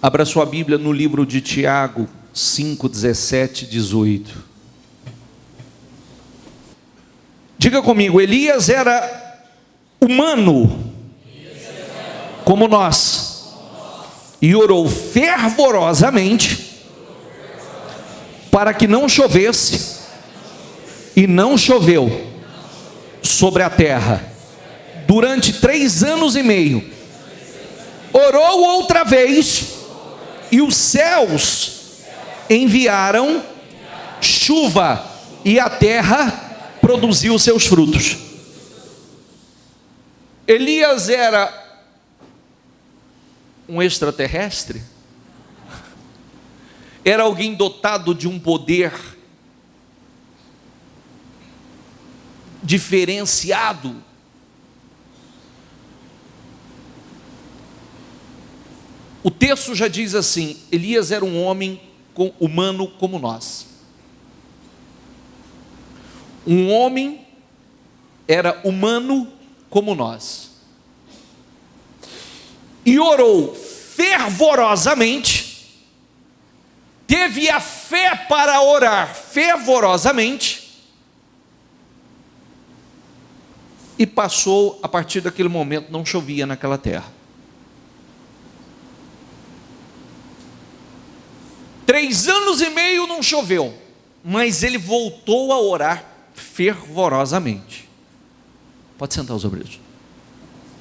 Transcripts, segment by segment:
Abra sua Bíblia no livro de Tiago 5, 17, 18. Diga comigo, Elias era humano como nós e orou fervorosamente para que não chovesse, e não choveu sobre a terra durante 3 anos e meio. Orou outra vez, e os céus enviaram chuva, e a terra produziu seus frutos. Elias era um extraterrestre? Era alguém dotado de um poder diferenciado? O texto já diz assim: Elias era um homem humano como nós. Um homem era humano como nós. E orou fervorosamente, teve a fé para orar fervorosamente, e passou, a partir daquele momento, não chovia naquela terra. 3 anos e meio não choveu, mas ele voltou a orar fervorosamente. Pode sentar, os obreiros.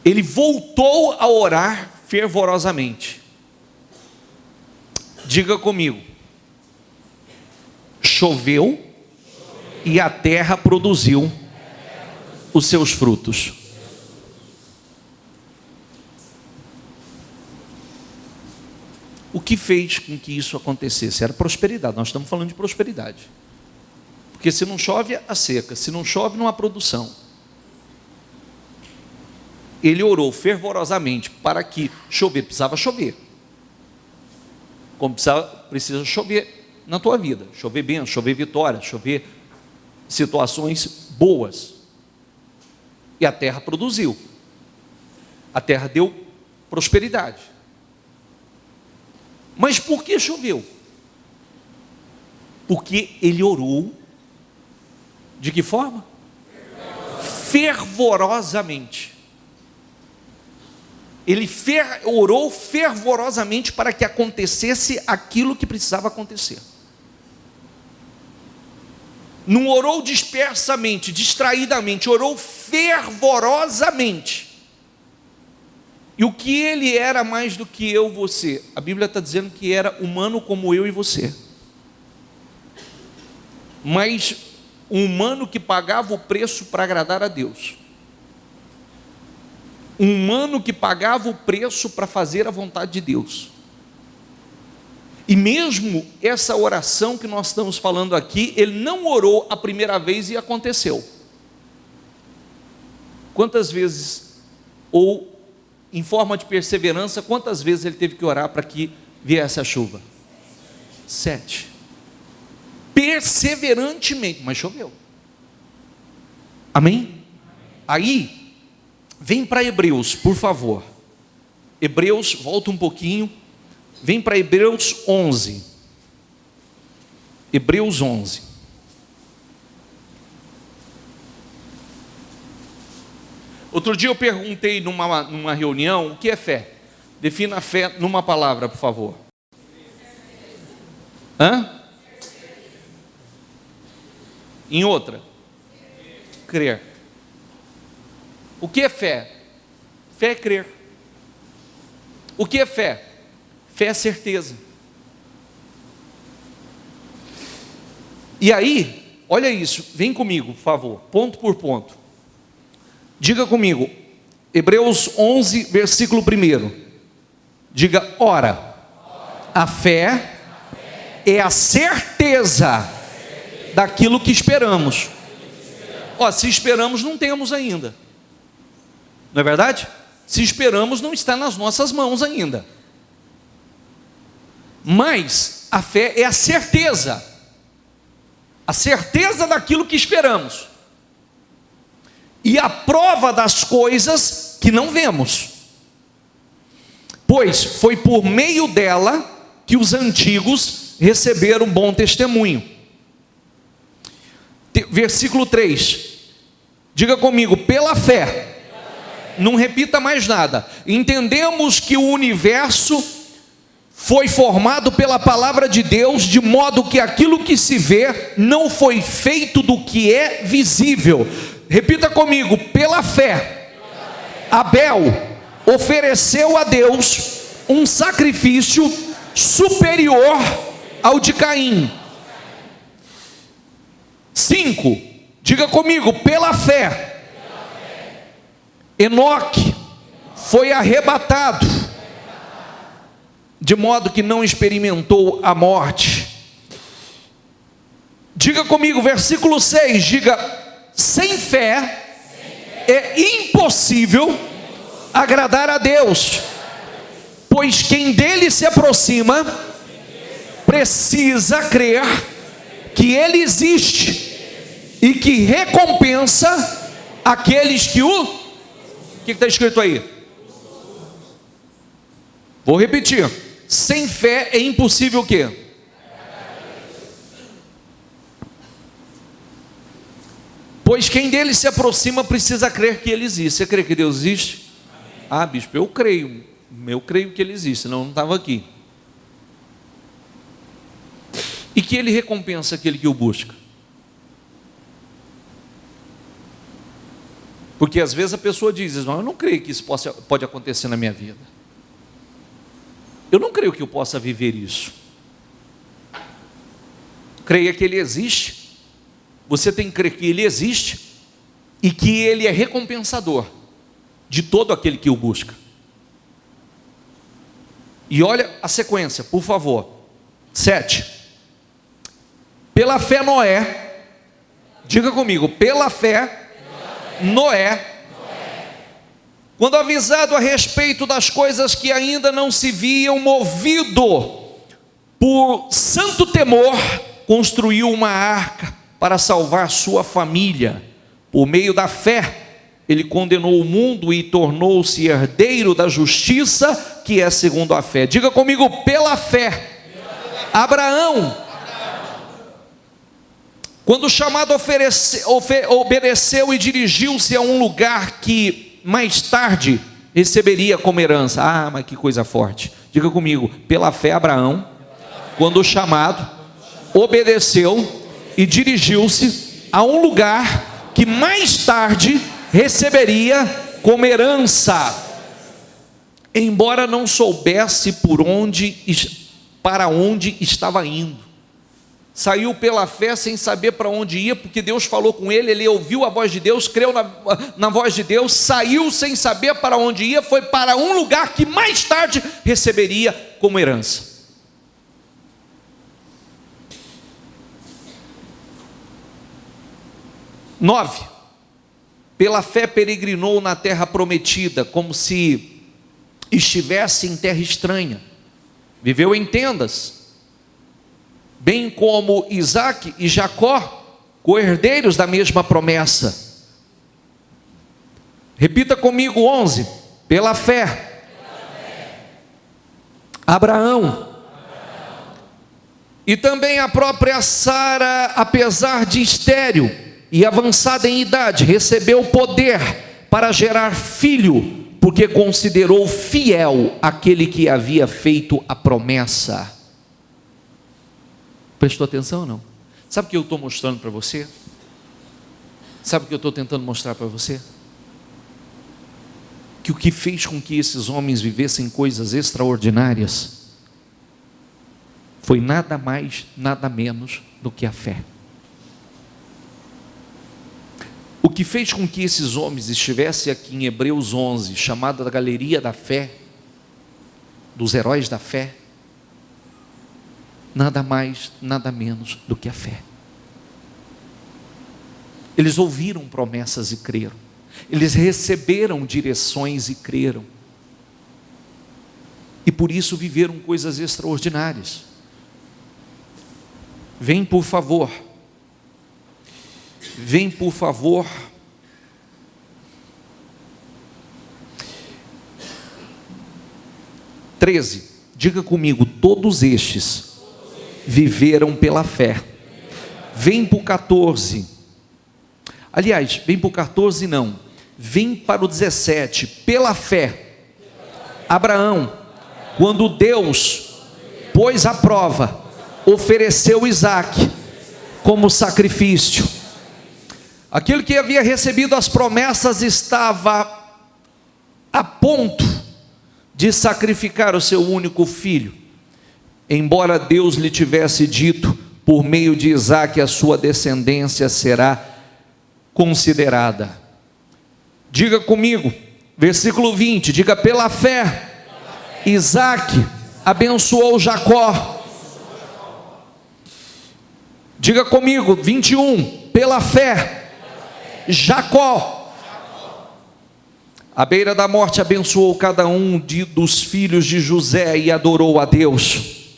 Ele voltou a orar fervorosamente. Diga comigo: choveu e a terra produziu os seus frutos. O que fez com que isso acontecesse? Era prosperidade. Nós estamos falando de prosperidade. Porque se não chove, há seca. Se não chove, não há produção. Ele orou fervorosamente para que chover. Precisava chover. Como precisa chover na tua vida. Chover bênção, chover vitória, chover situações boas. E a terra produziu. A terra deu prosperidade. Mas por que choveu? Porque ele orou. De que forma? Fervorosamente. Ele orou fervorosamente para que acontecesse aquilo que precisava acontecer. Não orou dispersamente, distraidamente, orou fervorosamente. E o que ele era mais do que eu e você? A Bíblia está dizendo que era humano como eu e você. Mas um humano que pagava o preço para agradar a Deus. Um humano que pagava o preço para fazer a vontade de Deus. E mesmo essa oração que nós estamos falando aqui, ele não orou a primeira vez e aconteceu. Quantas vezes, ou em forma de perseverança, quantas vezes ele teve que orar para que viesse a chuva? 7. Perseverantemente, mas choveu. Amém? Aí, vem para Hebreus, por favor. Hebreus, volta um pouquinho. Vem para Hebreus 11. Hebreus 11. Outro dia eu perguntei numa reunião, o que é fé? Defina a fé numa palavra, por favor. Em outra? Crer. O que é fé? Fé é crer. O que é fé? Fé é certeza. E aí, olha isso, vem comigo, por favor, ponto por ponto. Diga comigo, Hebreus 11, versículo 1. Diga, ora, a fé é a certeza daquilo que esperamos. Se esperamos, não temos ainda. Não é verdade? Se esperamos, não está nas nossas mãos ainda. Mas a fé é a certeza daquilo que esperamos, e a prova das coisas que não vemos. pois foi por meio dela que os antigos receberam bom testemunho. Versículo 3, diga comigo, pela fé. Não repita mais nada. Entendemos que o universo foi formado pela palavra de Deus, de modo que aquilo que se vê não foi feito do que é visível. Repita comigo, pela fé. Abel ofereceu a Deus um sacrifício superior ao de Caim. 5, diga comigo, pela fé. Enoque foi arrebatado, de modo que não experimentou a morte. Diga comigo, versículo 6, diga, sem fé é impossível agradar a Deus, pois quem dele se aproxima precisa crer que ele existe e que recompensa aqueles que o... O que está escrito aí? Vou repetir. Sem fé é impossível o quê? Pois quem dele se aproxima precisa crer que ele existe. Você crê que Deus existe? Ah, bispo, eu creio que ele existe, senão eu não estava aqui. E que ele recompensa aquele que o busca. Porque às vezes a pessoa diz, não, eu não creio que isso pode acontecer na minha vida. Eu não creio que eu possa viver isso. Creia que ele existe. Você tem que crer que ele existe e que ele é recompensador de todo aquele que o busca. E olha a sequência, por favor. 7. Pela fé Noé, diga comigo, pela fé Noé, quando avisado a respeito das coisas que ainda não se viam, movido por santo temor, construiu uma arca para salvar sua família. Por meio da fé, ele condenou o mundo e tornou-se herdeiro da justiça, que é segundo a fé. Diga comigo, pela fé. Abraão, quando o chamado obedeceu e dirigiu-se a um lugar que mais tarde receberia como herança. Ah, mas que coisa forte. Diga comigo, pela fé Abraão, quando o chamado obedeceu e dirigiu-se a um lugar que mais tarde receberia como herança, embora não soubesse para onde estava indo. Saiu pela fé sem saber para onde ia, porque Deus falou com ele, ele ouviu a voz de Deus, creu na voz de Deus, saiu sem saber para onde ia, foi para um lugar que mais tarde receberia como herança. Nove. Pela fé peregrinou na terra prometida, como se estivesse em terra estranha. Viveu em tendas, bem como Isaque e Jacó, co-herdeiros da mesma promessa. Repita comigo 11. Pela fé. Abraão. E também a própria Sara, apesar de estéril e avançada em idade, recebeu poder para gerar filho, porque considerou fiel aquele que havia feito a promessa. Prestou atenção ou não? Sabe o que eu estou mostrando para você? Sabe o que eu estou tentando mostrar para você? Que o que fez com que esses homens vivessem coisas extraordinárias foi nada mais, nada menos do que a fé. O que fez com que esses homens estivessem aqui em Hebreus 11, chamada da galeria da fé, dos heróis da fé, nada mais, nada menos do que a fé. Eles ouviram promessas e creram. Eles receberam direções e creram. E por isso viveram coisas extraordinárias. Vem por favor. Vem por favor. 13, diga comigo, todos estes viveram pela fé. Vem para o 14, aliás, vem para o 14 não, vem para o 17, pela fé, Abraão, quando Deus pôs à prova, ofereceu Isaque como sacrifício. Aquele que havia recebido as promessas estava a ponto de sacrificar o seu único filho, embora Deus lhe tivesse dito, por meio de Isaque a sua descendência será considerada. Diga comigo, versículo 20, diga, pela fé, Isaque abençoou Jacó. Diga comigo, 21, pela fé, Jacó, à beira da morte, abençoou cada um dos filhos de José e adorou a Deus.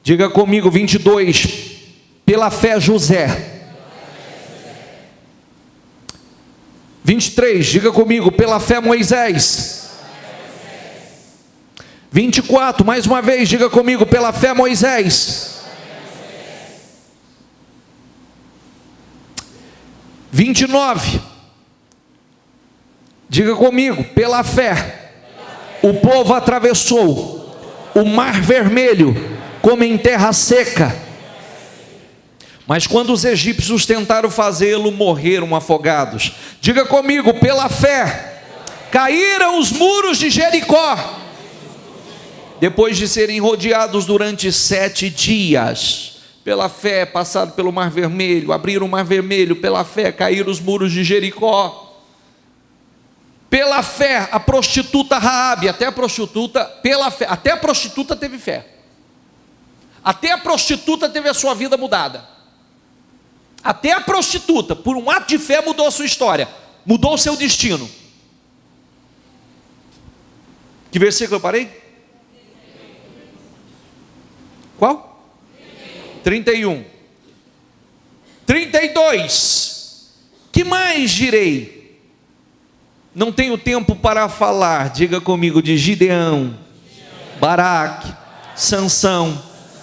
Diga comigo, 22, pela fé, José. 23, diga comigo, pela fé, Moisés. 24, mais uma vez, diga comigo, pela fé, Moisés. 29, diga comigo, pela fé, o povo atravessou o mar vermelho como em terra seca. Mas quando os egípcios tentaram fazê-lo, morreram afogados. Diga comigo, pela fé, caíram os muros de Jericó, depois de serem rodeados durante 7 dias. Pela fé, passaram pelo mar vermelho, abriram o mar vermelho, pela fé, caíram os muros de Jericó. Pela fé, a prostituta Raabe, até a prostituta, pela fé, até a prostituta teve fé. Até a prostituta teve a sua vida mudada. Até a prostituta, por um ato de fé, mudou a sua história, mudou o seu destino. Que versículo eu parei? Qual? 31. 32. Que mais direi? Não tenho tempo para falar. Diga comigo, de Gideão, Baraque, Sansão,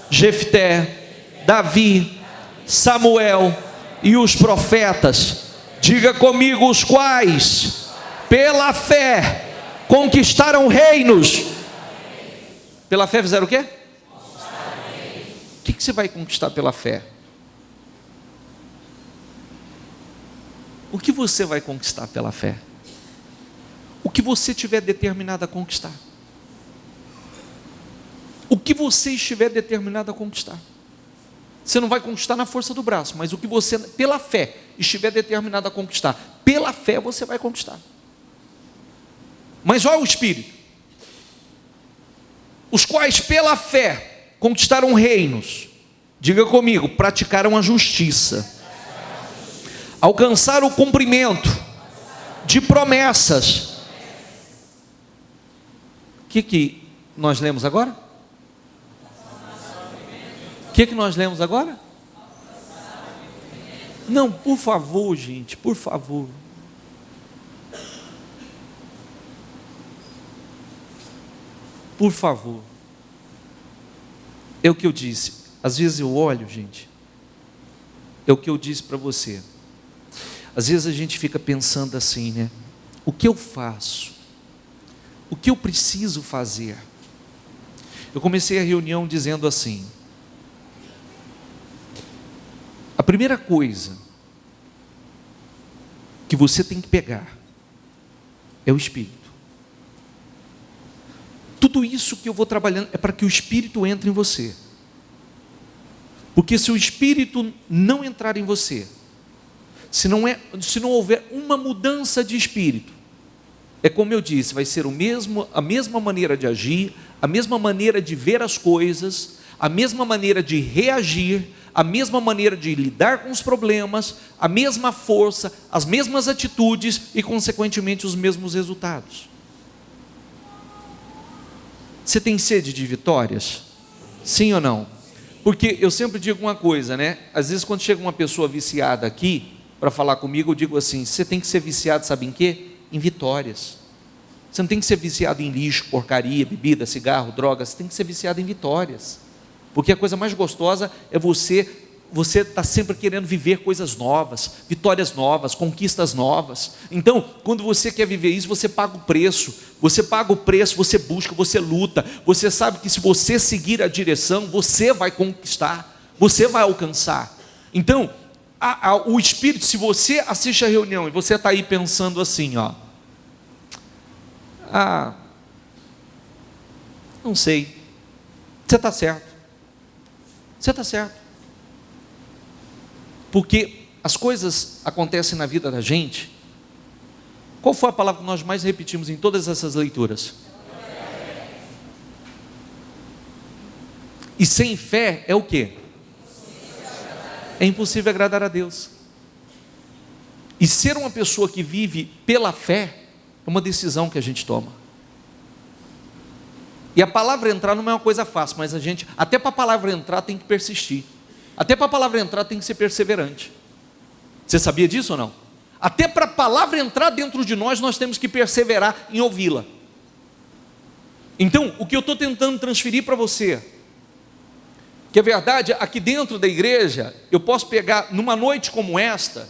Jefté, Davi, Samuel e os profetas. Diga comigo, os quais pela fé conquistaram reinos. Pela fé fizeram o quê? O que você vai conquistar pela fé? O que você vai conquistar pela fé? O que você tiver determinado a conquistar. O que você estiver determinado a conquistar. Você não vai conquistar na força do braço, mas o que você, pela fé, estiver determinado a conquistar, pela fé você vai conquistar. Mas olha o Espírito. Os quais pela fé conquistaram reinos. Diga comigo, praticaram a justiça. Alcançaram o cumprimento de promessas. O que nós lemos agora? O que nós lemos agora? Não, por favor, gente, por favor. Por favor. É o que eu disse. Às vezes eu olho, gente. É o que eu disse para você. Às vezes a gente fica pensando assim, né? O que eu faço? O que eu preciso fazer? Eu comecei a reunião dizendo assim: a primeira coisa que você tem que pegar é o Espírito. Tudo isso que eu vou trabalhando é para que o Espírito entre em você. Porque se o Espírito não entrar em você, se não houver uma mudança de espírito, é como eu disse, vai ser a mesma maneira de agir, a mesma maneira de ver as coisas, a mesma maneira de reagir, a mesma maneira de lidar com os problemas, a mesma força, as mesmas atitudes e, consequentemente, os mesmos resultados. Você tem sede de vitórias? Sim ou não? Porque eu sempre digo uma coisa, né? Às vezes quando chega uma pessoa viciada aqui, para falar comigo, eu digo assim: você tem que ser viciado, sabe em quê? Em vitórias. Você não tem que ser viciado em lixo, porcaria, bebida, cigarro, drogas. Você tem que ser viciado em vitórias. Porque a coisa mais gostosa é você está sempre querendo viver coisas novas, vitórias novas, conquistas novas. Então, quando você quer viver isso, você paga o preço. Você paga o preço, você busca, você luta. Você sabe que se você seguir a direção, você vai conquistar, você vai alcançar. Então, o Espírito, se você assiste a reunião e você está aí pensando assim, não sei, você está certo. Você está certo. Porque as coisas acontecem na vida da gente. Qual foi a palavra que nós mais repetimos em todas essas leituras? E sem fé é o quê? É impossível agradar a Deus. E ser uma pessoa que vive pela fé é uma decisão que a gente toma. E a palavra entrar não é uma coisa fácil, mas até para a palavra entrar tem que persistir. Até para a palavra entrar tem que ser perseverante. Você sabia disso ou não? Até para a palavra entrar dentro de nós temos que perseverar em ouvi-la. Então, o que eu estou tentando transferir para você, que é verdade, aqui dentro da igreja, eu posso pegar numa noite como esta,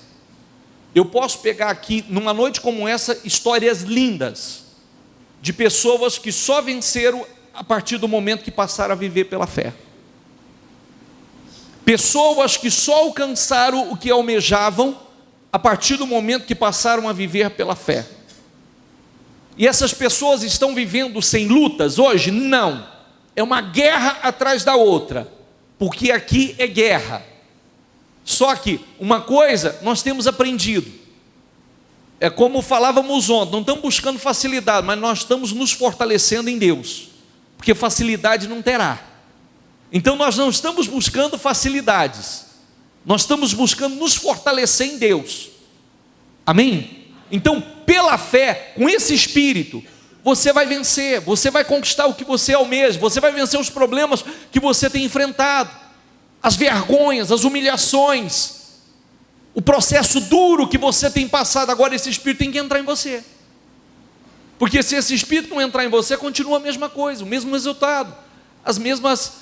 histórias lindas, de pessoas que só venceram a partir do momento que passaram a viver pela fé. Pessoas que só alcançaram o que almejavam a partir do momento que passaram a viver pela fé. E essas pessoas estão vivendo sem lutas hoje? Não. É uma guerra atrás da outra, porque aqui é guerra. Só que uma coisa nós temos aprendido, é como falávamos ontem, não estamos buscando facilidade, mas nós estamos nos fortalecendo em Deus, porque facilidade não terá. Então nós não estamos buscando facilidades, nós estamos buscando nos fortalecer em Deus. Amém? Então, pela fé, com esse espírito, você vai vencer, você vai conquistar o que você almeja, você vai vencer os problemas que você tem enfrentado, as vergonhas, as humilhações, o processo duro que você tem passado. Agora esse espírito tem que entrar em você, porque se esse espírito não entrar em você, continua a mesma coisa, o mesmo resultado, as mesmas,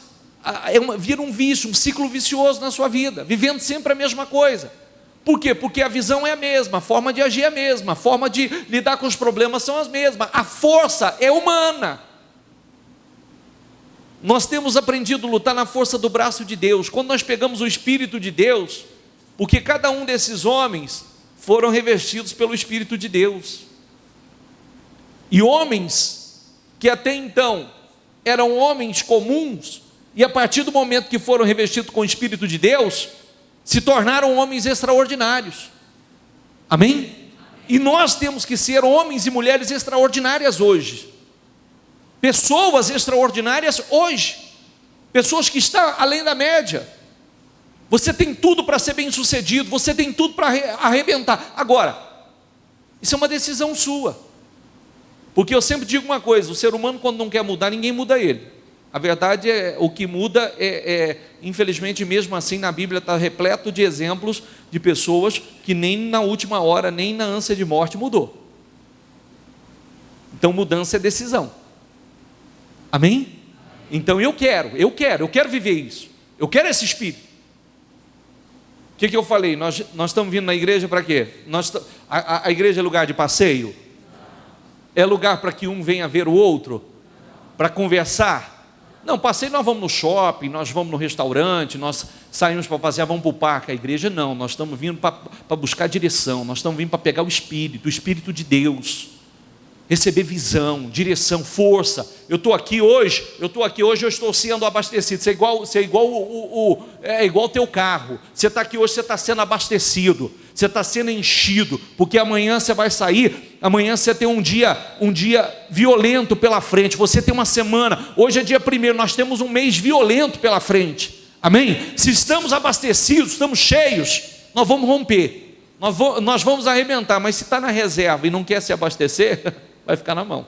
vira um vício, um ciclo vicioso na sua vida, vivendo sempre a mesma coisa. Por quê? Porque a visão é a mesma, a forma de agir é a mesma, a forma de lidar com os problemas são as mesmas, a força é humana. Nós temos aprendido a lutar na força do braço de Deus, quando nós pegamos o Espírito de Deus, porque cada um desses homens foram revestidos pelo Espírito de Deus, e homens que até então eram homens comuns, e a partir do momento que foram revestidos com o Espírito de Deus, se tornaram homens extraordinários. Amém? E nós temos que ser homens e mulheres extraordinárias hoje, pessoas extraordinárias hoje, pessoas que estão além da média. Você tem tudo para ser bem sucedido, você tem tudo para arrebentar. Agora, isso é uma decisão sua, porque eu sempre digo uma coisa: o ser humano, quando não quer mudar, ninguém muda ele. A verdade é, o que muda infelizmente, mesmo assim na Bíblia está repleto de exemplos de pessoas que nem na última hora, nem na ânsia de morte mudou. Então mudança é decisão. Amém? Então eu quero viver isso, eu quero esse espírito. O que eu falei? Nós estamos vindo na igreja para quê? A igreja é lugar de passeio? É lugar para que um venha ver o outro? Para conversar? Não, passeio nós vamos no shopping, nós vamos no restaurante, nós saímos para passear, vamos para o parque. A igreja não, nós estamos vindo para buscar direção, nós estamos vindo para pegar o Espírito de Deus, receber visão, direção, força. Eu estou aqui hoje, eu estou sendo abastecido. Você é igual o teu carro. Você está aqui hoje, você está sendo abastecido, você está sendo enchido, porque amanhã você vai sair, amanhã você tem um dia violento pela frente, você tem uma semana, hoje é dia 1º, nós temos um mês violento pela frente. Amém? Se estamos abastecidos, estamos cheios, nós vamos romper, nós vamos arrebentar. Mas se está na reserva e não quer se abastecer, vai ficar na mão,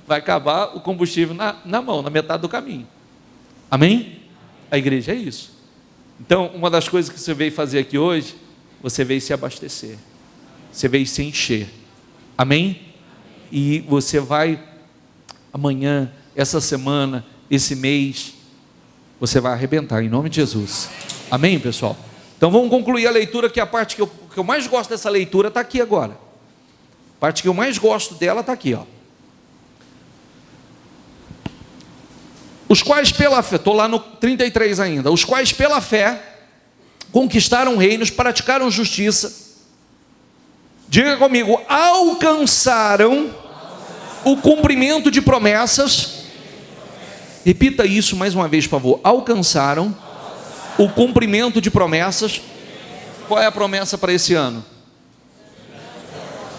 vai acabar o combustível na mão, na metade do caminho. Amém? A igreja é isso. Então, uma das coisas que você veio fazer aqui hoje, você veio se abastecer, você veio se encher. Amém? E você vai, amanhã, essa semana, esse mês, você vai arrebentar, em nome de Jesus. Amém, pessoal? Então vamos concluir a leitura, que a parte que eu mais gosto dessa leitura está aqui agora. A parte que eu mais gosto dela está aqui, ó. Os quais pela fé, estou lá no 33 ainda, os quais pela fé conquistaram reinos, praticaram justiça, diga comigo, alcançaram o cumprimento de promessas. Repita isso mais uma vez, por favor. Alcançaram o cumprimento de promessas. Qual é a promessa para esse ano?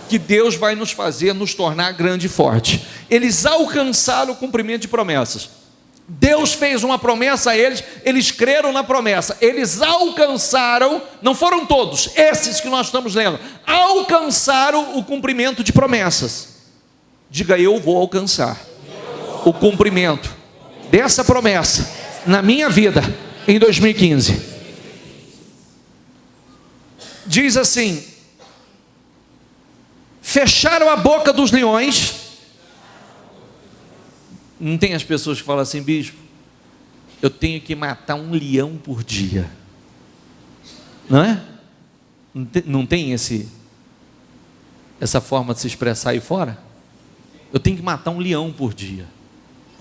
Que Deus vai nos fazer nos tornar grande e forte. Eles alcançaram o cumprimento de promessas. Deus fez uma promessa a eles, eles creram na promessa, eles alcançaram, não foram todos, esses que nós estamos lendo, alcançaram o cumprimento de promessas. Diga, eu vou alcançar o cumprimento dessa promessa na minha vida em 2015. Diz assim: fecharam a boca dos leões. Não tem as pessoas que falam assim, bispo, eu tenho que matar um leão por dia, não é? Não tem essa forma de se expressar aí fora? Eu tenho que matar um leão por dia.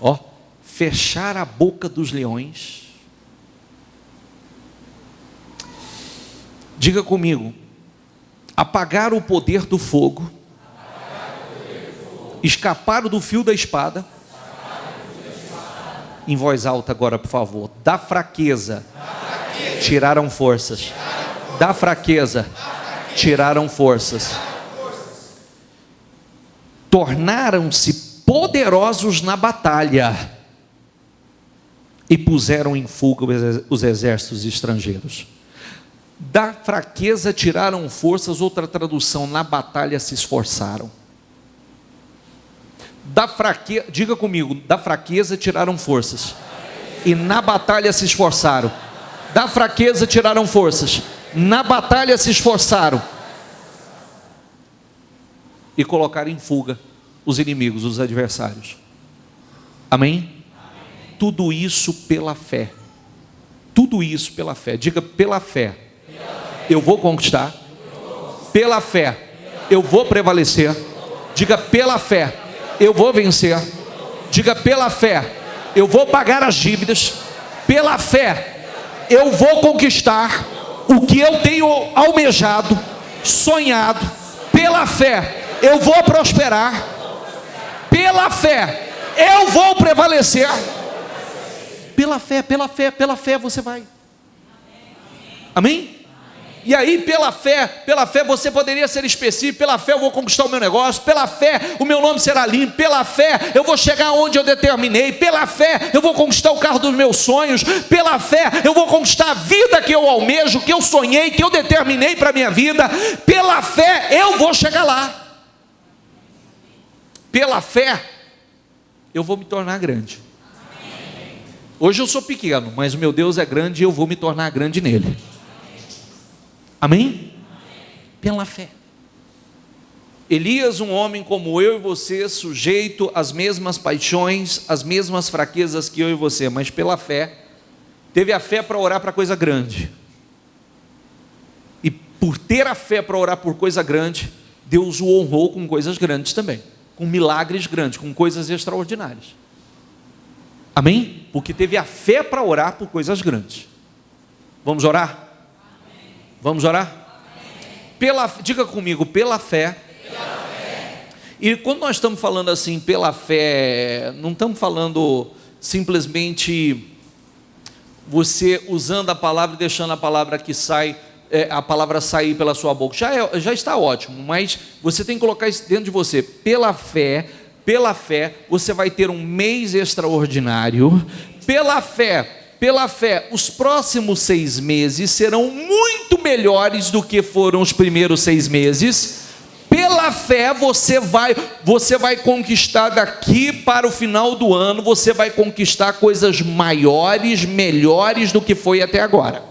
Ó, fechar a boca dos leões. Diga comigo, apagar o poder do fogo, escapar do fio da espada. Em voz alta agora, por favor. Da fraqueza, tiraram forças. Da fraqueza, tiraram forças. Tornaram-se poderosos na batalha e puseram em fuga os exércitos estrangeiros. Da fraqueza tiraram forças, outra tradução, na batalha se esforçaram. Da fraqueza, diga comigo, da fraqueza tiraram forças e na batalha se esforçaram. Da fraqueza tiraram forças, na batalha se esforçaram e colocaram em fuga os inimigos, os adversários. Amém? Tudo isso pela fé. Tudo isso pela fé. Diga, pela fé eu vou conquistar. Pela fé eu vou prevalecer. Diga, pela fé eu vou vencer. Diga, pela fé eu vou pagar as dívidas. Pela fé eu vou conquistar o que eu tenho almejado, sonhado. Pela fé eu vou prosperar. Pela fé eu vou prevalecer. Pela fé você vai. Amém? E aí, pela fé você poderia ser específico. Pela fé eu vou conquistar o meu negócio. Pela fé o meu nome será limpo. Pela fé eu vou chegar onde eu determinei. Pela fé eu vou conquistar o carro dos meus sonhos. Pela fé eu vou conquistar a vida que eu almejo, que eu sonhei, que eu determinei para a minha vida. Pela fé eu vou chegar lá. Pela fé eu vou me tornar grande. Hoje eu sou pequeno, mas o meu Deus é grande e eu vou me tornar grande nele. Amém? Pela fé. Elias, um homem como eu e você, sujeito às mesmas paixões, às mesmas fraquezas que eu e você, mas pela fé, teve a fé para orar para coisa grande. E por ter a fé para orar por coisa grande, Deus o honrou com coisas grandes também, com milagres grandes, com coisas extraordinárias. Amém? Porque teve a fé para orar por coisas grandes. Vamos orar? Vamos orar? Diga comigo, pela fé. E quando nós estamos falando assim, pela fé, não estamos falando simplesmente você usando a palavra e deixando a palavra que sai, a palavra sair pela sua boca. Já está ótimo, mas você tem que colocar isso dentro de você. Pela fé, você vai ter um mês extraordinário. Pela fé, os próximos 6 meses serão muito melhores do que foram os primeiros 6 meses. Pela fé você vai conquistar daqui para o final do ano, você vai conquistar coisas maiores, melhores do que foi até agora.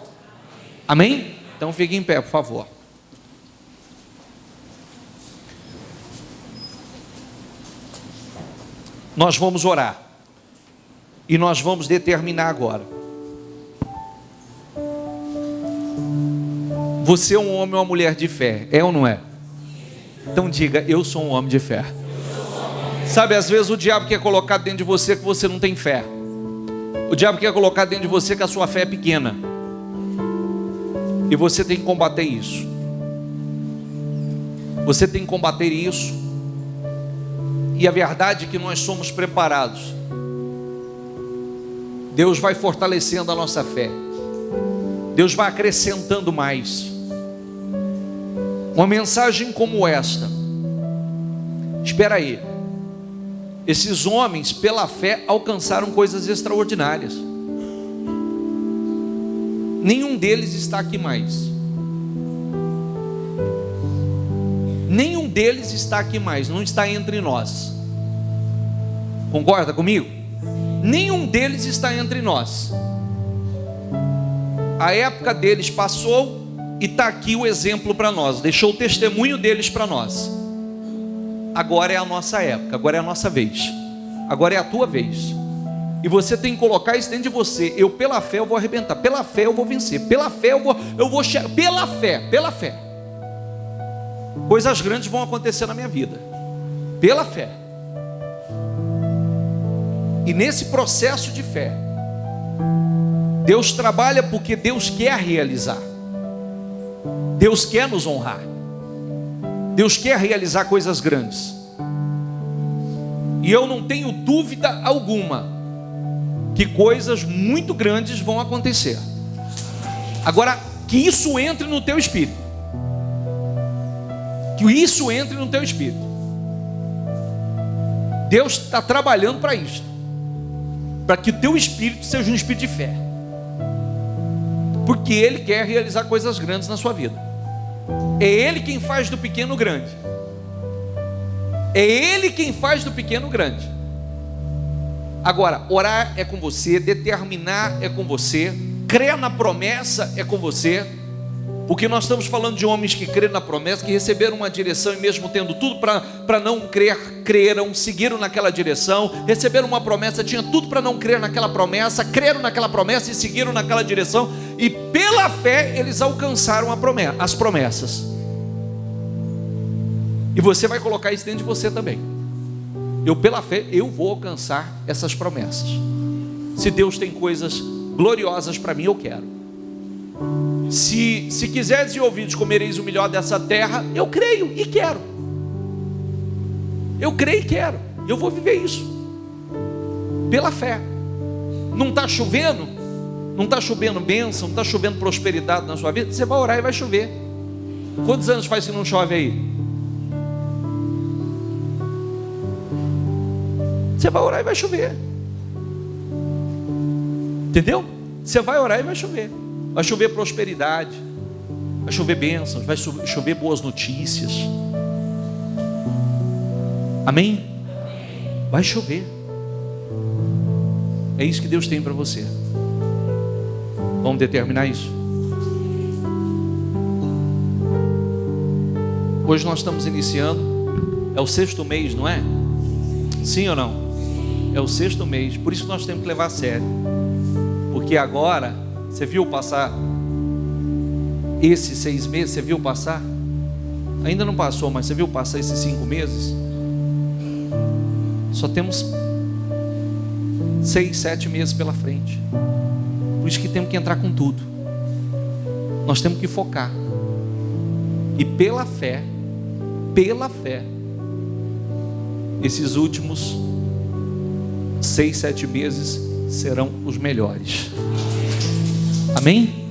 Amém? Então fique em pé, por favor. Nós vamos orar. E nós vamos determinar agora. Você é um homem ou uma mulher de fé, é ou não é? Então diga, eu sou um homem de fé. Sabe, às vezes o diabo quer colocar dentro de você que você não tem fé. O diabo quer colocar dentro de você que a sua fé é pequena. E você tem que combater isso. Você tem que combater isso. E a verdade é que nós somos preparados. Deus vai fortalecendo a nossa fé. Deus vai acrescentando mais. Uma mensagem como esta. Espera aí. Esses homens, pela fé, alcançaram coisas extraordinárias. Nenhum deles está aqui mais. Nenhum deles está aqui mais, não está entre nós. Concorda comigo? Nenhum deles está entre nós. A época deles passou e está aqui o exemplo para nós. Deixou o testemunho deles para nós. Agora é a nossa época, agora é a nossa vez. Agora é a tua vez. E você tem que colocar isso dentro de você. Eu pela fé eu vou arrebentar, pela fé eu vou vencer, pela fé eu vou chegar, pela fé. Coisas grandes vão acontecer na minha vida. Pela fé. E nesse processo de fé, Deus trabalha porque Deus quer realizar. Deus quer nos honrar. Deus quer realizar coisas grandes. E eu não tenho dúvida alguma que coisas muito grandes vão acontecer. Agora, que isso entre no teu espírito. Que isso entre no teu espírito. Deus está trabalhando para isto. Para que o teu espírito seja um espírito de fé. Porque Ele quer realizar coisas grandes na sua vida. É Ele quem faz do pequeno grande. É Ele quem faz do pequeno grande. Agora, orar é com você, determinar é com você, crer na promessa é com você. Porque nós estamos falando de homens que creram na promessa, que receberam uma direção e mesmo tendo tudo para não crer, creram, seguiram naquela direção, receberam uma promessa, tinha tudo para não crer naquela promessa, creram naquela promessa e seguiram naquela direção, e pela fé eles alcançaram as promessas. E você vai colocar isso dentro de você também. Eu pela fé, eu vou alcançar essas promessas. Se Deus tem coisas gloriosas para mim, eu quero. Se quiseres e ouvides, comereis o melhor dessa terra, eu creio e quero. Eu creio e quero. Eu vou viver isso pela fé. Não está chovendo? Não está chovendo bênção? Não está chovendo prosperidade na sua vida? Você vai orar e vai chover. Quantos anos faz que não chove aí? Você vai orar e vai chover. Entendeu? Você vai orar e vai chover. Vai chover prosperidade, vai chover bênçãos, vai chover boas notícias. Amém? Vai chover. É isso que Deus tem para você. Vamos determinar isso. Hoje nós estamos iniciando. É o 6º mês, não é? Sim ou não? É o 6º mês. Por isso nós temos que levar a sério. Porque agora, você viu passar esses 6 meses? Você viu passar? Ainda não passou, mas você viu passar esses 5 meses? Só temos 6, 7 meses pela frente. Por isso que temos que entrar com tudo. Nós temos que focar. E pela fé, esses últimos 6, 7 meses serão os melhores. Amém?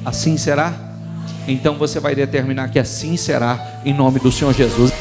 Assim será? Então você vai determinar que assim será, em nome do Senhor Jesus.